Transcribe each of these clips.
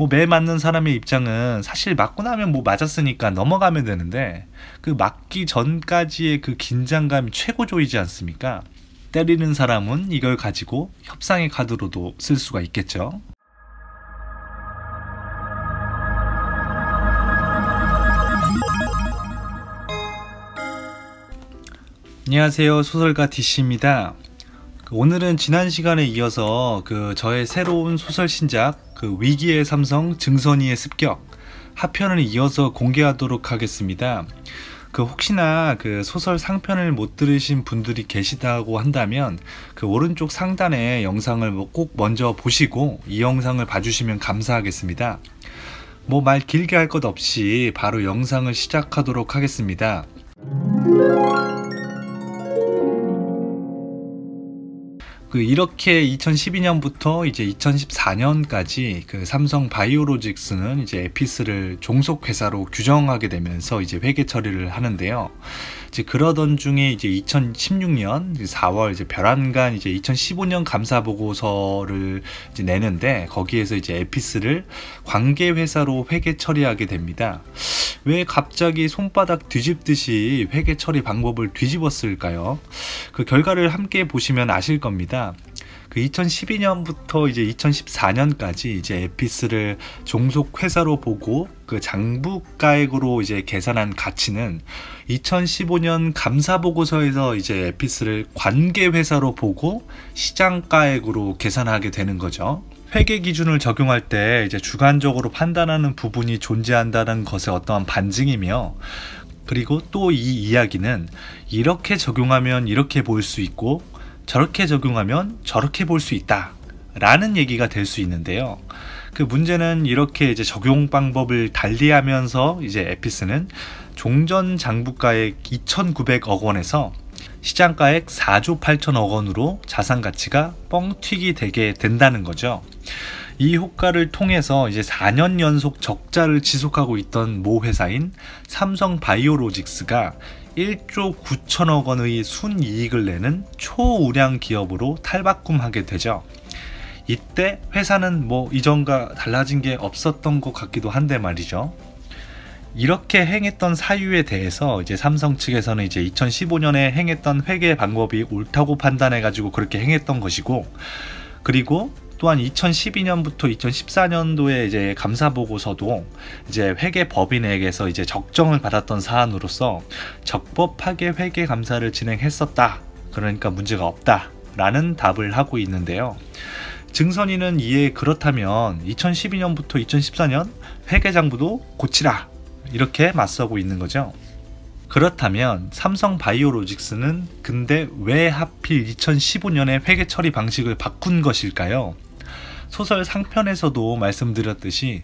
뭐 매 맞는 사람의 입장은 사실 맞고 나면 뭐 맞았으니까 넘어가면 되는데 그 맞기 전까지의 그 긴장감이 최고조이지 않습니까? 때리는 사람은 이걸 가지고 협상의 카드로도 쓸 수가 있겠죠. 안녕하세요, 소설가 DC입니다. 오늘은 지난 시간에 이어서 저의 새로운 소설 신작 위기의 삼성 증선이의 습격 하편을 이어서 공개하도록 하겠습니다. 혹시나 소설 상편을 못 들으신 분들이 계시다고 한다면 오른쪽 상단에 영상을 꼭 먼저 보시고 이 영상을 봐주시면 감사하겠습니다. 말 길게 할 것 없이 바로 영상을 시작하도록 하겠습니다. 이렇게 2012년부터 이제 2014년까지 삼성 바이오로직스는 이제 에피스를 종속 회사로 규정하게 되면서 이제 회계 처리를 하는데요. 이제 그러던 중에 이제 2016년 4월 이제 별안간 이제 2015년 감사 보고서를 이제 내는데 거기에서 이제 에피스를 관계 회사로 회계 처리하게 됩니다. 왜 갑자기 손바닥 뒤집듯이 회계 처리 방법을 뒤집었을까요? 그 결과를 함께 보시면 아실 겁니다. 2012년부터 이제 2014년까지 이제 에피스를 종속 회사로 보고 장부가액으로 이제 계산한 가치는 2015년 감사 보고서에서 이제 에피스를 관계 회사로 보고 시장가액으로 계산하게 되는 거죠. 회계 기준을 적용할 때 이제 주관적으로 판단하는 부분이 존재한다는 것의 어떠한 반증이며, 그리고 또 이 이야기는 이렇게 적용하면 이렇게 볼 수 있고 저렇게 적용하면 저렇게 볼 수 있다 라는 얘기가 될 수 있는데요. 문제는 이렇게 이제 적용 방법을 달리하면서 이제 에피스는 종전 장부가액 2,900억 원에서 시장가액 4조 8천억 원으로 자산가치가 뻥튀기 되게 된다는 거죠. 이 효과를 통해서 이제 4년 연속 적자를 지속하고 있던 모 회사인 삼성 바이오로직스가 1조 9천억 원의 순이익을 내는 초우량 기업으로 탈바꿈하게 되죠. 이때 회사는 이전과 달라진 게 없었던 것 같기도 한데 말이죠. 이렇게 행했던 사유에 대해서 이제 삼성 측에서는 이제 2015년에 행했던 회계 방법이 옳다고 판단해가지고 그렇게 행했던 것이고, 그리고 또한 2012년부터 2014년도에 이제 감사 보고서도 이제 회계 법인에게서 이제 적정을 받았던 사안으로서 적법하게 회계 감사를 진행했었다. 그러니까 문제가 없다라는 답을 하고 있는데요. 증선이는 이에 그렇다면 2012년부터 2014년 회계장부도 고치라 이렇게 맞서고 있는 거죠. 그렇다면 삼성 바이오로직스는 근데 왜 하필 2015년에 회계 처리 방식을 바꾼 것일까요? 소설 상편에서도 말씀드렸듯이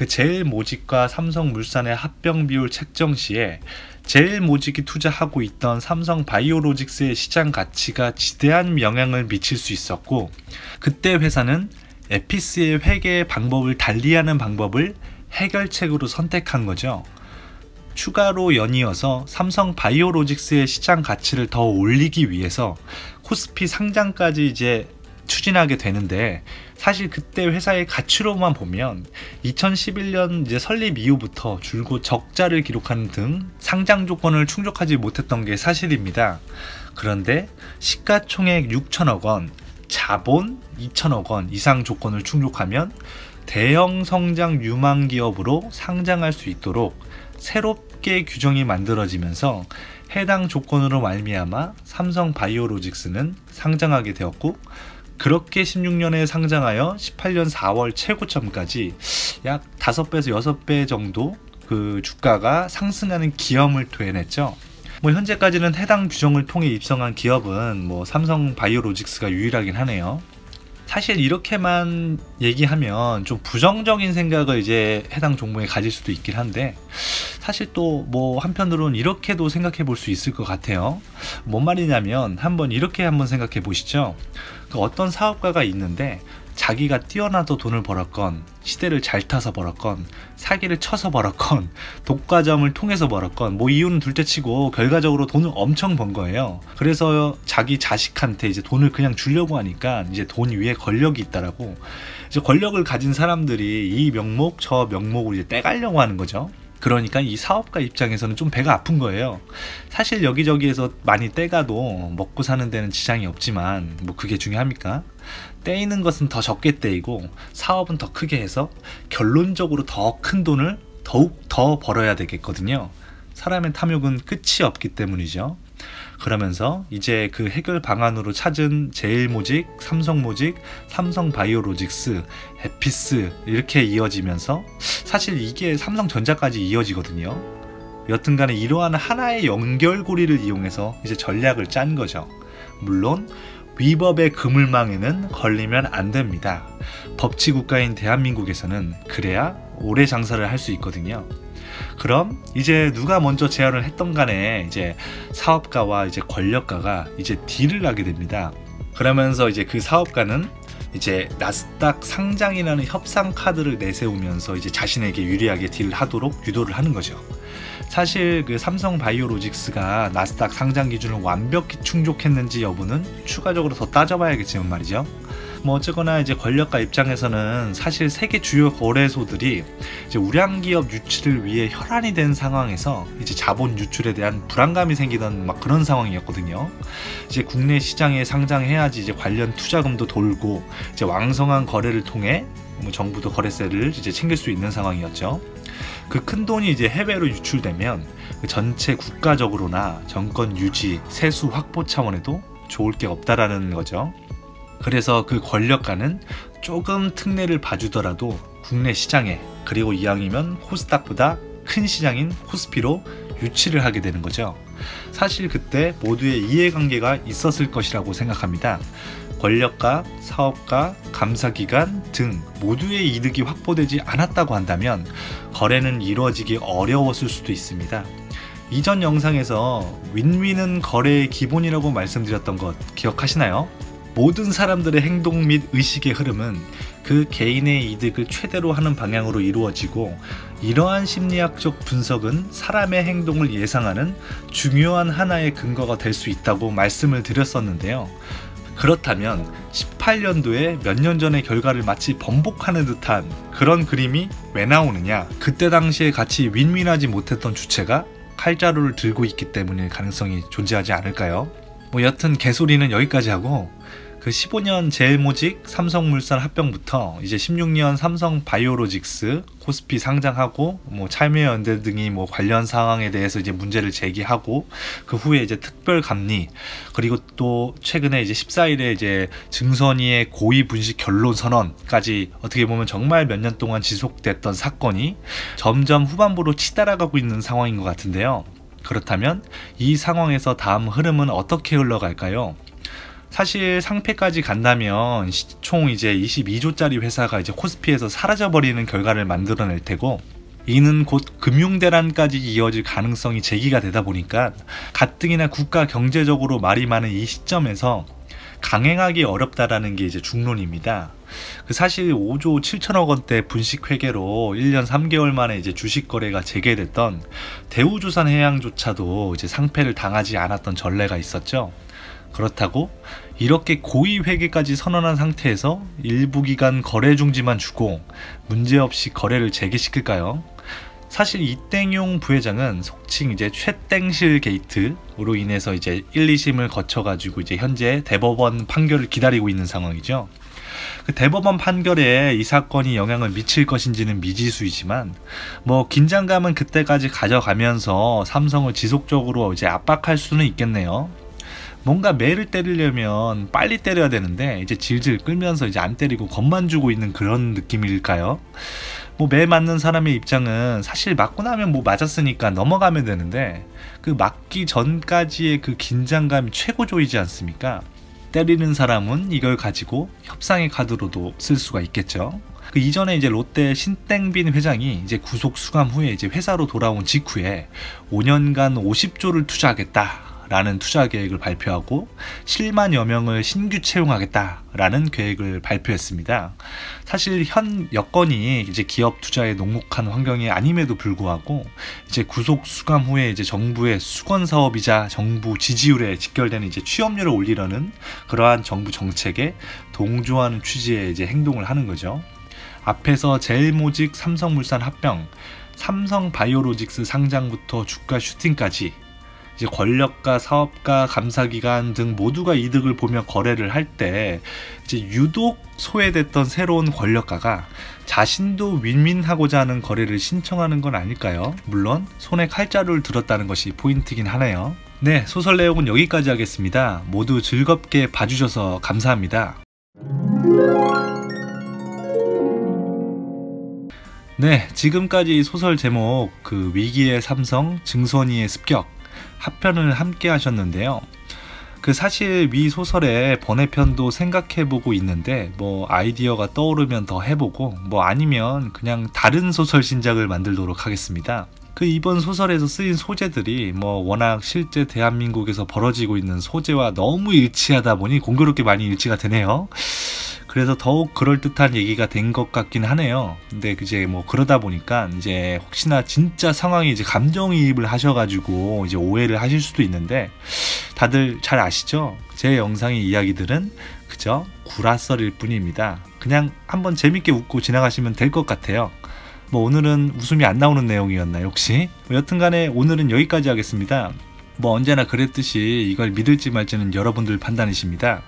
제일모직과 삼성물산의 합병 비율 책정 시에 제일모직이 투자하고 있던 삼성 바이오로직스의 시장 가치가 지대한 영향을 미칠 수 있었고, 그때 회사는 에피스의 회계 방법을 달리하는 방법을 해결책으로 선택한 거죠. 추가로 연이어서 삼성 바이오로직스의 시장 가치를 더 올리기 위해서 코스피 상장까지 이제 추진하게 되는데, 사실 그때 회사의 가치로만 보면 2011년 이제 설립 이후부터 줄곧 적자를 기록하는 등 상장 조건을 충족하지 못했던 게 사실입니다. 그런데 시가총액 6천억 원, 자본 2천억 원 이상 조건을 충족하면 대형 성장 유망 기업으로 상장할 수 있도록 새롭게 규정이 만들어지면서 해당 조건으로 말미암아 삼성 바이오로직스는 상장하게 되었고, 그렇게 16년에 상장하여 18년 4월 최고점까지 약 5배에서 6배 정도 주가가 상승하는 기염을 토해냈죠. 현재까지는 해당 규정을 통해 입성한 기업은 삼성 바이오로직스가 유일하긴 하네요. 사실 이렇게만 얘기하면 좀 부정적인 생각을 이제 해당 종목에 가질 수도 있긴 한데, 사실 또 한편으로는 이렇게도 생각해 볼 수 있을 것 같아요. 뭔 말이냐면 이렇게 한번 생각해 보시죠. 어떤 사업가가 있는데 자기가 뛰어나도 돈을 벌었건, 시대를 잘 타서 벌었건, 사기를 쳐서 벌었건, 독과점을 통해서 벌었건, 뭐 이유는 둘째치고 결과적으로 돈을 엄청 번 거예요. 그래서 자기 자식한테 이제 돈을 그냥 주려고 하니까 이제 돈 위에 권력이 있다라고, 이제 권력을 가진 사람들이 이 명목 저 명목을 이제 떼가려고 하는 거죠. 그러니까 이 사업가 입장에서는 좀 배가 아픈 거예요. 사실 여기저기에서 많이 떼가도 먹고 사는 데는 지장이 없지만 뭐 그게 중요합니까? 떼이는 것은 더 적게 떼이고 사업은 더 크게 해서 결론적으로 더 큰 돈을 더욱 더 벌어야 되겠거든요. 사람의 탐욕은 끝이 없기 때문이죠. 그러면서 이제 그 해결 방안으로 찾은 제일모직, 삼성모직, 삼성바이오로직스, 에피스 이렇게 이어지면서 사실 이게 삼성전자까지 이어지거든요. 여튼간에 이러한 하나의 연결고리를 이용해서 이제 전략을 짠 거죠. 물론 위법의 그물망에는 걸리면 안 됩니다. 법치국가인 대한민국에서는 그래야 오래 장사를 할 수 있거든요. 그럼 이제 누가 먼저 제안을 했던 간에 이제 사업가와 이제 권력가가 이제 딜을 하게 됩니다. 그러면서 이제 그 사업가는 이제 나스닥 상장이라는 협상 카드를 내세우면서 이제 자신에게 유리하게 딜을 하도록 유도를 하는 거죠. 사실 그 삼성바이오로직스가 나스닥 상장 기준을 완벽히 충족했는지 여부는 추가적으로 더 따져봐야겠지만 말이죠. 뭐 어쨌거나 이제 권력가 입장에서는 사실 세계 주요 거래소들이 이제 우량기업 유치를 위해 혈안이 된 상황에서 이제 자본 유출에 대한 불안감이 생기던 막 그런 상황이었거든요. 이제 국내 시장에 상장해야지 이제 관련 투자금도 돌고 이제 왕성한 거래를 통해 뭐 정부도 거래세를 이제 챙길 수 있는 상황이었죠. 그 큰 돈이 이제 해외로 유출되면 그 전체 국가적으로나 정권 유지, 세수 확보 차원에도 좋을 게 없다라는 거죠. 그래서 그 권력가는 조금 특례를 봐주더라도 국내 시장에, 그리고 이왕이면 코스닥보다 큰 시장인 코스피로 유치를 하게 되는 거죠. 사실 그때 모두의 이해관계가 있었을 것이라고 생각합니다. 권력가, 사업가, 감사기관 등 모두의 이득이 확보되지 않았다고 한다면 거래는 이루어지기 어려웠을 수도 있습니다. 이전 영상에서 윈윈은 거래의 기본이라고 말씀드렸던 것 기억하시나요? 모든 사람들의 행동 및 의식의 흐름은 그 개인의 이득을 최대로 하는 방향으로 이루어지고, 이러한 심리학적 분석은 사람의 행동을 예상하는 중요한 하나의 근거가 될 수 있다고 말씀을 드렸었는데요. 그렇다면 18년도에 몇 년 전의 결과를 마치 번복하는 듯한 그런 그림이 왜 나오느냐? 그때 당시에 같이 윈윈하지 못했던 주체가 칼자루를 들고 있기 때문일 가능성이 존재하지 않을까요? 뭐 여튼 개소리는 여기까지 하고, 그 15년 제일모직 삼성물산 합병부터 이제 16년 삼성바이오로직스 코스피 상장하고 뭐 참여연대 등이 뭐 관련 상황에 대해서 이제 문제를 제기하고, 그 후에 이제 특별감리, 그리고 또 최근에 이제 14일에 이제 증선이의 고의 분식 결론 선언까지 어떻게 보면 정말 몇 년 동안 지속됐던 사건이 점점 후반부로 치달아가고 있는 상황인 것 같은데요. 그렇다면 이 상황에서 다음 흐름은 어떻게 흘러갈까요? 사실 상폐까지 간다면 총 이제 22조짜리 회사가 이제 코스피에서 사라져버리는 결과를 만들어낼 테고, 이는 곧 금융대란까지 이어질 가능성이 제기가 되다 보니까 가뜩이나 국가 경제적으로 말이 많은 이 시점에서 강행하기 어렵다라는 게 이제 중론입니다. 사실 5조 7천억 원대 분식 회계로 1년 3개월 만에 이제 주식 거래가 재개됐던 대우조선해양조차도 이제 상폐를 당하지 않았던 전례가 있었죠. 그렇다고 이렇게 고의 회계까지 선언한 상태에서 일부 기간 거래 중지만 주고 문제없이 거래를 재개시킬까요? 사실 이땡용 부회장은 속칭 이제 최땡실 게이트로 인해서 이제 1, 2심을 거쳐가지고 이제 현재 대법원 판결을 기다리고 있는 상황이죠. 그 대법원 판결에 이 사건이 영향을 미칠 것인지는 미지수이지만 뭐 긴장감은 그때까지 가져가면서 삼성을 지속적으로 이제 압박할 수는 있겠네요. 뭔가 매를 때리려면 빨리 때려야 되는데 이제 질질 끌면서 이제 안 때리고 겁만 주고 있는 그런 느낌일까요? 뭐 매 맞는 사람의 입장은 사실 맞고 나면 뭐 맞았으니까 넘어가면 되는데, 그 맞기 전까지의 그 긴장감이 최고조이지 않습니까? 때리는 사람은 이걸 가지고 협상의 카드로도 쓸 수가 있겠죠. 그 이전에 이제 롯데 신땡빈 회장이 이제 구속 수감 후에 이제 회사로 돌아온 직후에 5년간 50조를 투자하겠다 라는 투자 계획을 발표하고 7만여 명을 신규 채용하겠다라는 계획을 발표했습니다. 사실 현 여건이 이제 기업 투자에 녹록한 환경이 아님에도 불구하고 이제 구속 수감 후에 이제 정부의 수건 사업이자 정부 지지율에 직결되는 이제 취업률을 올리려는 그러한 정부 정책에 동조하는 취지의 이제 행동을 하는 거죠. 앞에서 제일모직, 삼성물산 합병, 삼성바이오로직스 상장부터 주가 슈팅까지 이제 권력가, 사업가, 감사기관 등 모두가 이득을 보며 거래를 할 때 이제 유독 소외됐던 새로운 권력가가 자신도 윈윈하고자 하는 거래를 신청하는 건 아닐까요? 물론 손에 칼자루를 들었다는 것이 포인트긴 하네요. 네, 소설 내용은 여기까지 하겠습니다. 모두 즐겁게 봐주셔서 감사합니다. 네, 지금까지 소설 제목 위기의 삼성, 증선이의 습격 합편을 함께 하셨는데요. 사실 위 소설의 번외편도 생각해보고 있는데 아이디어가 떠오르면 더 해보고 아니면 그냥 다른 소설 신작을 만들도록 하겠습니다. 이번 소설에서 쓰인 소재들이 워낙 실제 대한민국에서 벌어지고 있는 소재와 너무 일치하다 보니 공교롭게 많이 일치가 되네요. 그래서 더욱 그럴듯한 얘기가 된 것 같긴 하네요. 근데 이제 그러다 보니까 이제 혹시나 진짜 상황이 이제 감정이입을 하셔가지고 이제 오해를 하실 수도 있는데 다들 잘 아시죠? 제 영상의 이야기들은 그저 구라썰일 뿐입니다. 그냥 한번 재밌게 웃고 지나가시면 될 것 같아요. 오늘은 웃음이 안 나오는 내용이었나요 혹시? 여튼간에 오늘은 여기까지 하겠습니다. 언제나 그랬듯이 이걸 믿을지 말지는 여러분들 판단이십니다.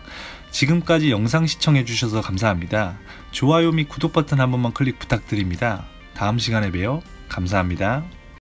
지금까지 영상 시청해주셔서 감사합니다. 좋아요 및 구독 버튼 한 번만 클릭 부탁드립니다. 다음 시간에 봬요. 감사합니다.